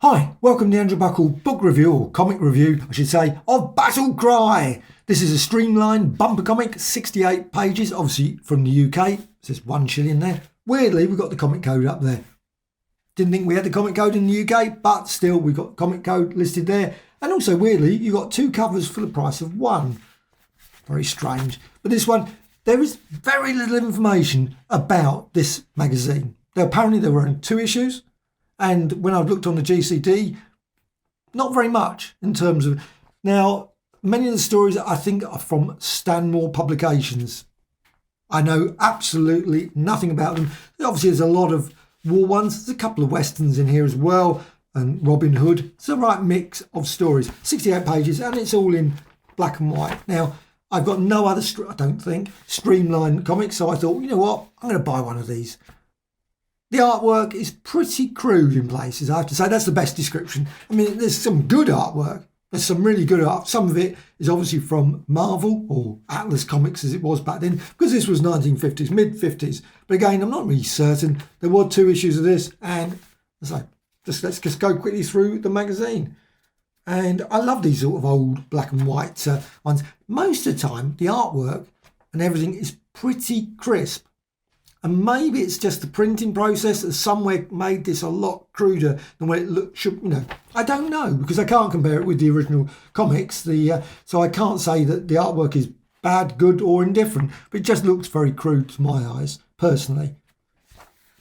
Hi, welcome to the Andrew Buckle book review, or comic review, I should say, of Battle Cry. This is a Streamline bumper comic, 68 pages, obviously from the UK. It says 1 shilling there. Weirdly, we've got the comic code up there. Didn't think we had the comic code in the UK, but still we've got comic code listed there. And also, weirdly, you got 2 covers for the price of 1. Very strange. But this one, there is very little information about this magazine. Apparently there were only 2 issues. And when I've looked on the GCD, not very much in terms of... Now, many of the stories I think are from Stanmore Publications. I know absolutely nothing about them. Obviously, there's a lot of war ones. There's a couple of westerns in here as well. And Robin Hood. It's a right mix of stories. 68 pages, and it's all in black and white. Now, I've got no other, I don't think, Streamline comics. So I thought, you know what? I'm going to buy one of these. The artwork is pretty crude in places, I have to say. That's the best description. I mean, there's some good artwork. There's some really good art. Some of it is obviously from Marvel or Atlas Comics as it was back then, because this was 1950s, mid-50s. But again, I'm not really certain. There were 2 issues of this, and so let's just go quickly through the magazine. And I love these sort of old black and white ones. Most of the time, the artwork and everything is pretty crisp. And maybe it's just the printing process that somewhere made this a lot cruder than what it should, you know. I don't know, because I can't compare it with the original comics. So I can't say that the artwork is bad, good or indifferent. But it just looks very crude to my eyes, personally.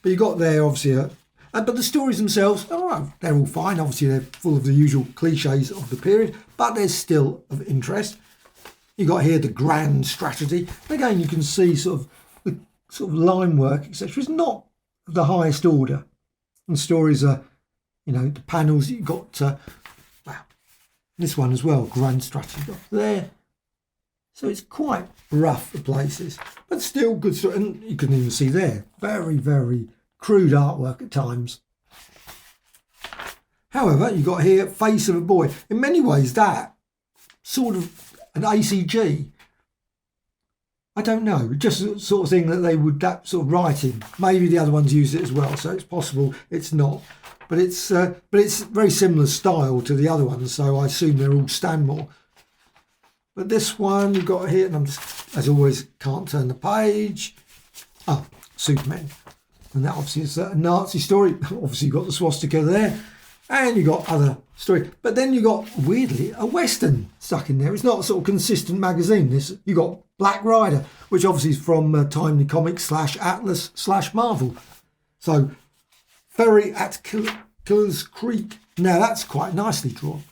But you got there, obviously, but the stories themselves, they're all fine. Obviously, they're full of the usual cliches of the period, but they're still of interest. You got here the grand strategy. Again, you can see sort of line work, etc. is not the highest order. And stories are, you know, the panels you've got, this one as well, grand strategy up there. So it's quite rough at places, but still good story. And you can even see there, very, very crude artwork at times. However, you got here Face of a Boy. In many ways, that sort of an ACG. I don't know, just the sort of thing that they would, that sort of writing. Maybe the other ones use it as well, so it's possible it's not. But it's very similar style to the other ones, so I assume they're all Stanmore. But this one you've got here, and I'm just, as always, can't turn the page. Oh, Superman. And that obviously is a Nazi story. Obviously you've got the swastika there. And you got other stories. But then you got, weirdly, a Western stuck in there. It's not a sort of consistent magazine. You got Black Rider, which obviously is from Timely Comics / Atlas / Marvel. So, Ferry at Killer's Creek. Now, that's quite nicely drawn.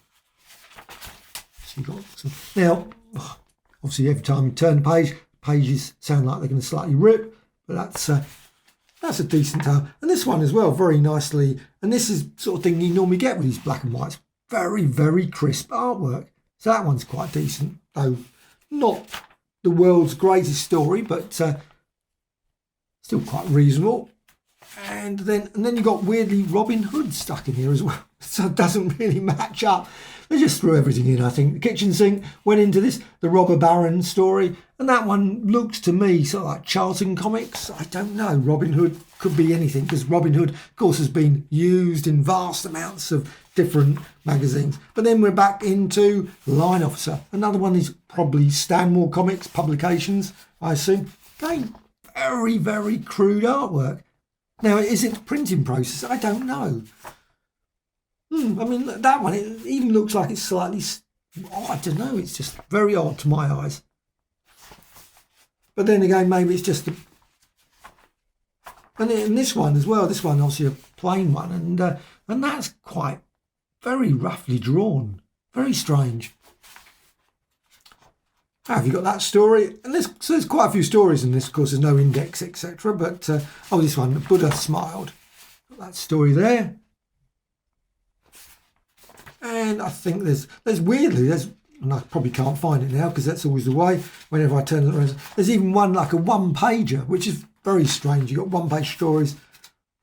So you got some. Now, obviously, every time you turn the page, pages sound like they're going to slightly rip. But that's a decent tale. And this one as well, very nicely. And this is sort of thing you normally get with these black and whites. Very, very crisp artwork. So that one's quite decent, though not the world's greatest story, but still quite reasonable. And then you got weirdly Robin Hood stuck in here as well. So it doesn't really match up. They just threw everything in, I think. The kitchen sink went into this, the robber baron story. And that one looks to me sort of like Charlton Comics. I don't know. Robin Hood could be anything, because Robin Hood, of course, has been used in vast amounts of different magazines. But then we're back into Line Officer. Another one is probably Stanmore Comics Publications, I assume. Again, very, very crude artwork. Now, is it the printing process? I don't know. I mean, that one, it even looks like it's slightly... I don't know. It's just very odd to my eyes. But then again, maybe it's just... And in this one as well, this one obviously a plain one. And that's quite very roughly drawn. Very strange. How have you got that story? And there's quite a few stories in this. Of course, there's no index, etc. But, this one, Buddha Smiled. Got that story there. And I think there's and I probably can't find it now because that's always the way whenever I turn it around. There's even one like a one-pager, which is very strange. You've got one-page stories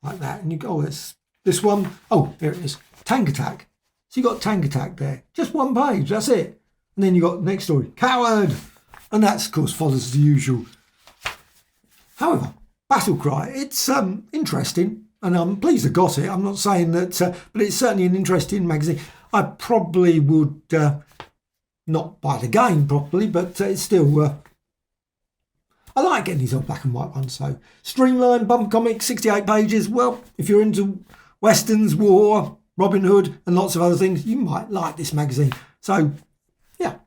like that. And you go, it's this one. Oh, there it is. Tank Attack. So you got Tank Attack there. Just one page, that's it. And then you got the next story, Coward. And that, of course, follows the usual. However, Battle Cry, it's interesting. and I'm pleased I got it. I'm not saying that, but it's certainly an interesting magazine. I probably would not buy it again properly, but it's still. I like getting these old black and white ones. So Streamline, bumper comic, 68 pages. Well, if you're into westerns, war, Robin Hood, and lots of other things, you might like this magazine. So yeah,